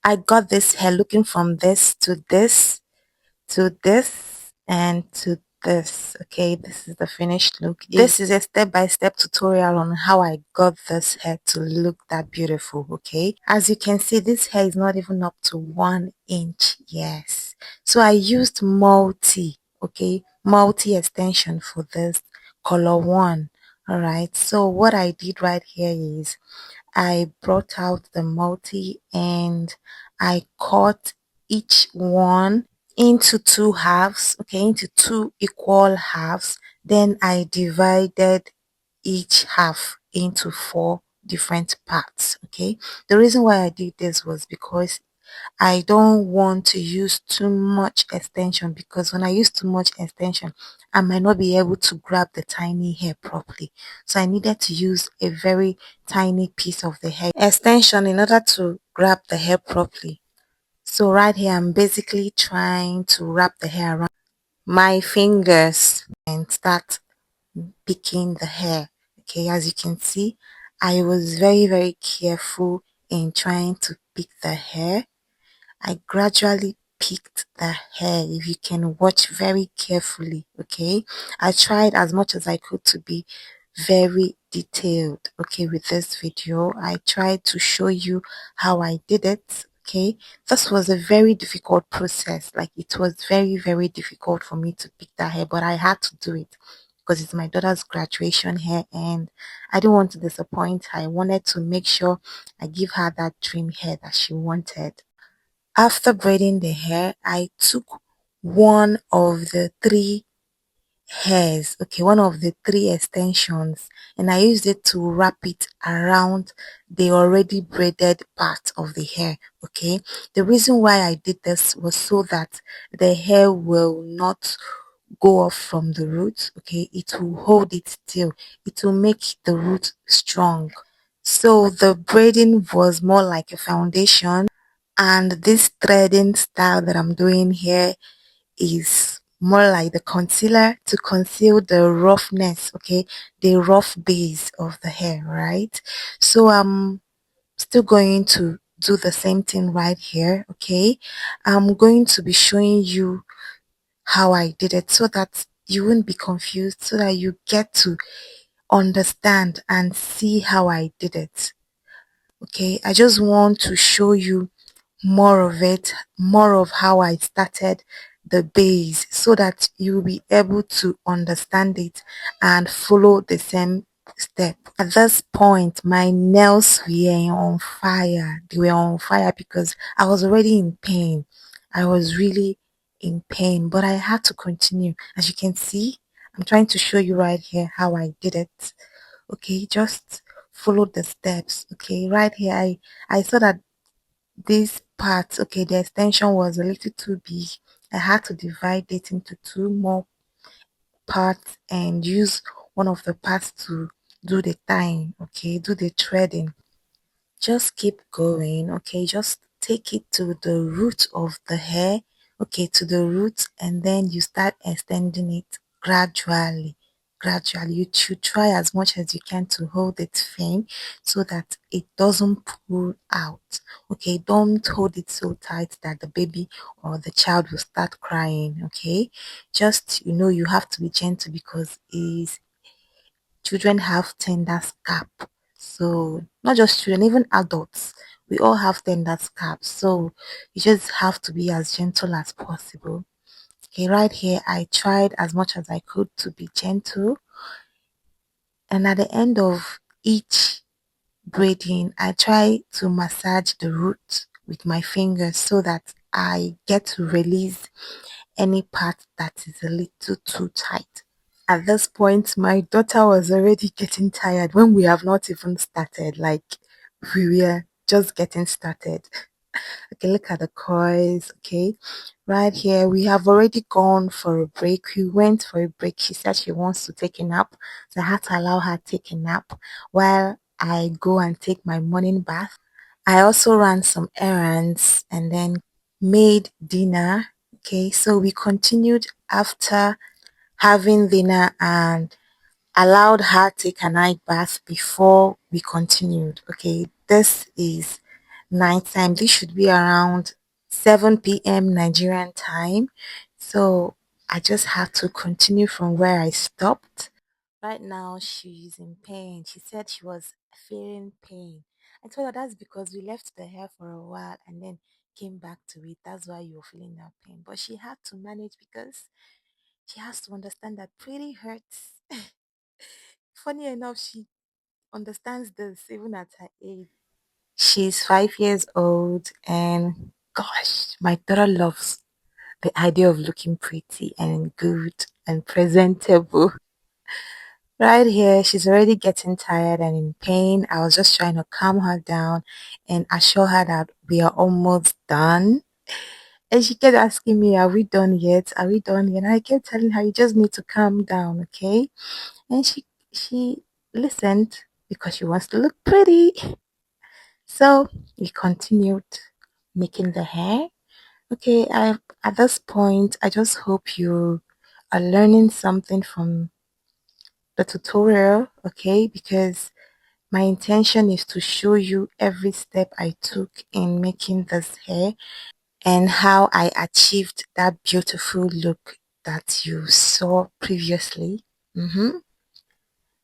I got this hair looking from this to this to this and to this. Okay, this is the finished look. This is a step-by-step tutorial on how I got this hair to look that beautiful. Okay, as you can see, this hair is not even up to 1 inch. Yes, so I used multi extension for this color one. All right, so what I did right here is I brought out the multi and I cut each one into two halves, okay, into two equal halves. Then I divided each half into four different parts, okay. The reason why I did this was because I don't want to use too much extension, because when I use too much extension, I might not be able to grab the tiny hair properly. So I needed to use a very tiny piece of the hair extension in order to grab the hair properly. So right here, I'm basically trying to wrap the hair around my fingers and start picking the hair. Okay, as you can see, I was very careful in trying to pick the hair. I gradually picked the hair, if you can watch very carefully. Okay, I tried as much as I could to be very detailed. Okay, with this video I tried to show you how I did it. Okay, this was a very difficult process. Like, it was very difficult for me to pick that hair, but I had to do it because it's my daughter's graduation hair and I didn't want to disappoint her. I wanted to make sure I give her that dream hair that she wanted. After braiding the hair, I took one of the three hairs, okay, one of the three extensions, and I used it to wrap it around the already braided part of the hair. Okay, the reason why I did this was so that the hair will not go off from the root. Okay, it will hold it still, it will make the root strong. So the braiding was more like a foundation, and this threading style that I'm doing here is more like the concealer to conceal the roughness, okay, the rough base of the hair, right? So I'm still going to do the same thing right here. Okay, I'm going to be showing you how I did it so that you won't be confused, so that you get to understand and see how I did it. Okay, I just want to show you more of it, more of how I started the base, so that you'll be able to understand it and follow the same step. At this point, my nails were on fire. They were on fire because I was already in pain. I was really in pain, but I had to continue. As you can see, I'm trying to show you right here how I did it. Okay, just follow the steps. Okay, right here, I saw that this part, okay, the extension was a little too big. I had to divide it into two more parts and use one of the parts to do the tying, okay, do the threading. Just keep going, okay, just take it to the root of the hair, okay, to the root, and then you start extending it gradually. You should try as much as you can to hold it firm so that it doesn't pull out. Okay, don't hold it so tight that the baby or the child will start crying. Okay, just, you have to be gentle because is children have tender scalp. So not just children, even adults, we all have tender scalp. So you just have to be as gentle as possible. Okay, right here I tried as much as I could to be gentle, and at the end of each braiding I try to massage the root with my fingers so that I get to release any part that is a little too tight. At this point, my daughter was already getting tired when we have not even started. Like, we were just getting started. Okay, look at the coils. Okay, right here, we have already gone for a break. We went for a break. She said she wants to take a nap. So I had to allow her take a nap while I go and take my morning bath. I also ran some errands and then made dinner. Okay, so we continued after having dinner and allowed her take a night bath before we continued. Okay, this is night time. This should be around 7 p.m. Nigerian time. So I just have to continue from where I stopped. Right now, she's in pain. She said she was feeling pain. I told her that's because we left the hair for a while and then came back to it. That's why you're feeling that pain. But she had to manage because she has to understand that pretty hurts. Funny enough, she understands this even at her age. She's 5 years old, and gosh, my daughter loves the idea of looking pretty and good and presentable. Right here, she's already getting tired and in pain. I was just trying to calm her down and assure her that we are almost done. And she kept asking me, "Are we done yet? Are we done yet?" And I kept telling her, "You just need to calm down, okay?" And she listened because she wants to look pretty. So we continued making the hair. Okay, I at this point I just hope you are learning something from the tutorial, okay? Because my intention is to show you every step I took in making this hair and how I achieved that beautiful look that you saw previously.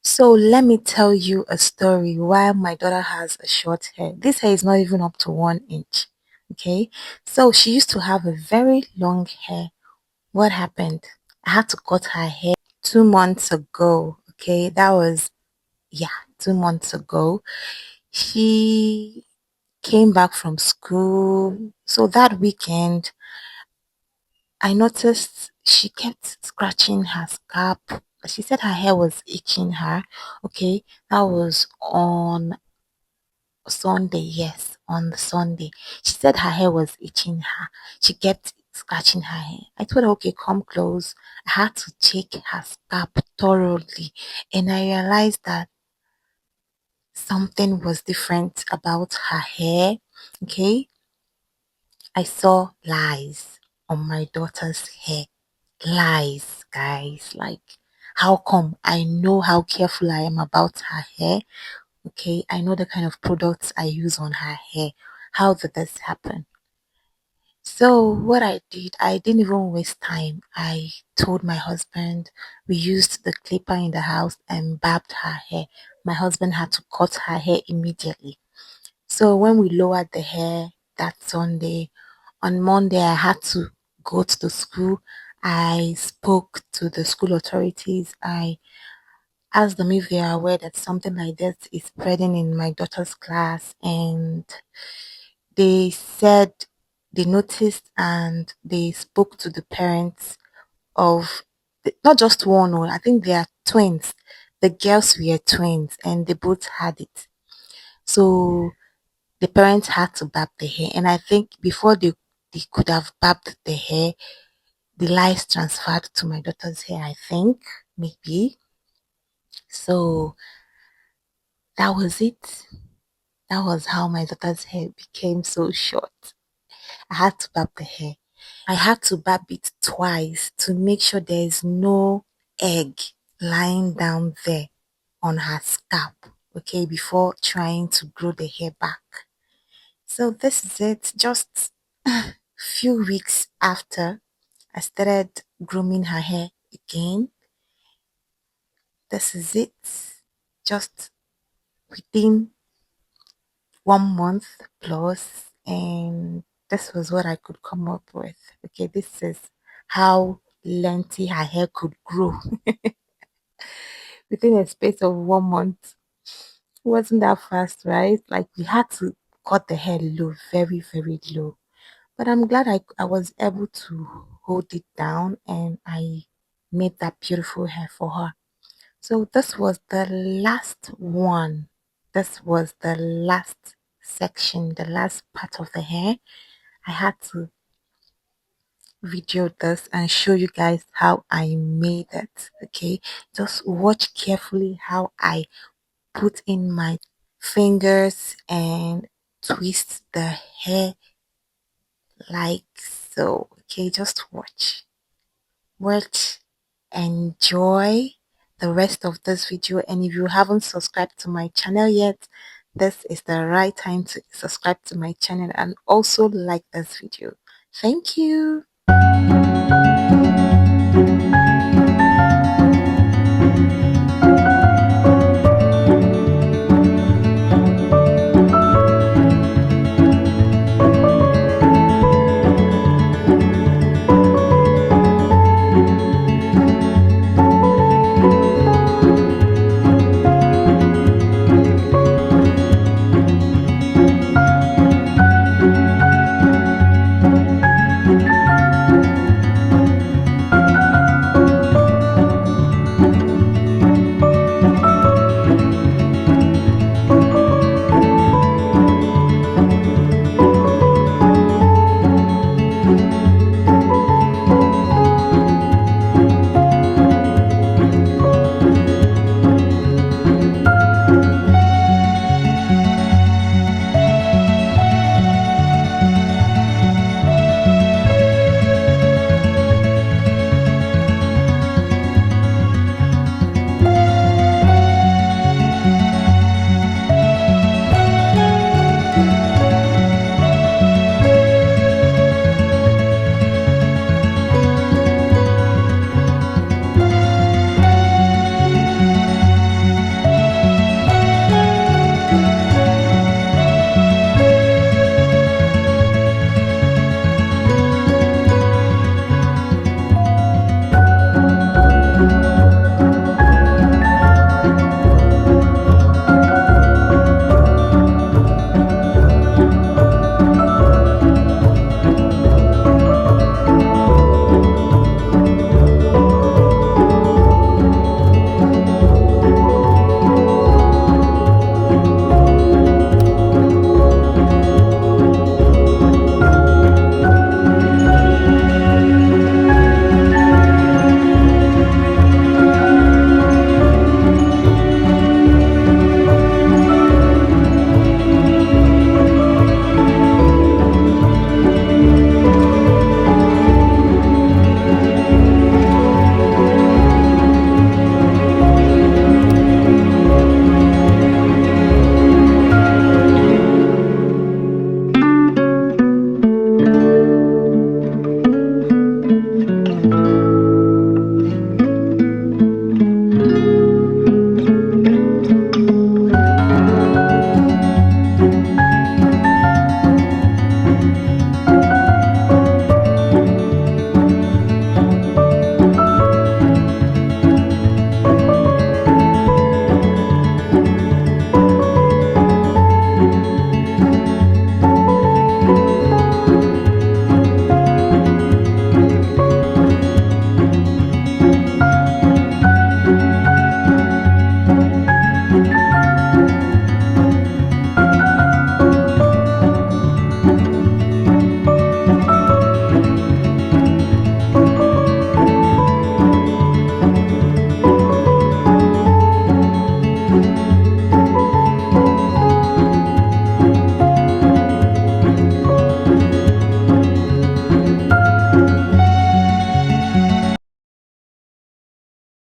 So let me tell you a story why my daughter has a short hair. This hair is not even up to 1 inch. Okay. So she used to have a very long hair. What happened? I had to cut her hair 2 months ago. Okay. That was, yeah, 2 months ago. She came back from school. So that weekend, I noticed she kept scratching her scalp. She said her hair was itching her. Okay, that was on Sunday. Yes, on the Sunday. She said her hair was itching her. She kept scratching her hair. I told her, okay, come close. I had to check her scalp thoroughly, and I realized that something was different about her hair. Okay, I saw lies on my daughter's hair. Lies, guys. Like, how come? I know how careful I am about her hair. Okay, I know the kind of products I use on her hair. How did this happen? So, what I did, I didn't even waste time. I told my husband we used the clipper in the house and barbed her hair. My husband had to cut her hair immediately. So, when we lowered the hair that Sunday, on Monday, I had to go to the school. I spoke to the school authorities. I asked them if they are aware that something like this is spreading in my daughter's class, and they said they noticed and they spoke to the parents of not just one, oh, I think they are twins. The girls were twins and they both had it. So the parents had to barb the hair, and I think before they could have barbed the hair, the lice transferred to my daughter's hair, I think, maybe. So that was it. That was how my daughter's hair became so short. I had to barb the hair. I had to barb it twice to make sure there is no egg lying down there on her scalp, okay, before trying to grow the hair back. So this is it. Just few weeks after I started grooming her hair again. This is it. Just within 1 month plus, and this was what I could come up with. Okay, this is how lengthy her hair could grow within a space of 1 month. It wasn't that fast, right? Like we had to cut the hair low, very, very low. But I'm glad I was able to hold it down and I made that beautiful hair for her. So this was the last one. This was the last section, the last part of the hair. I had to video this and show you guys how I made it. Okay, just watch carefully how I put in my fingers and twist the hair like so. Okay, just watch, enjoy the rest of this video. And if you haven't subscribed to my channel yet, this is the right time to subscribe to my channel and also like this video. Thank you.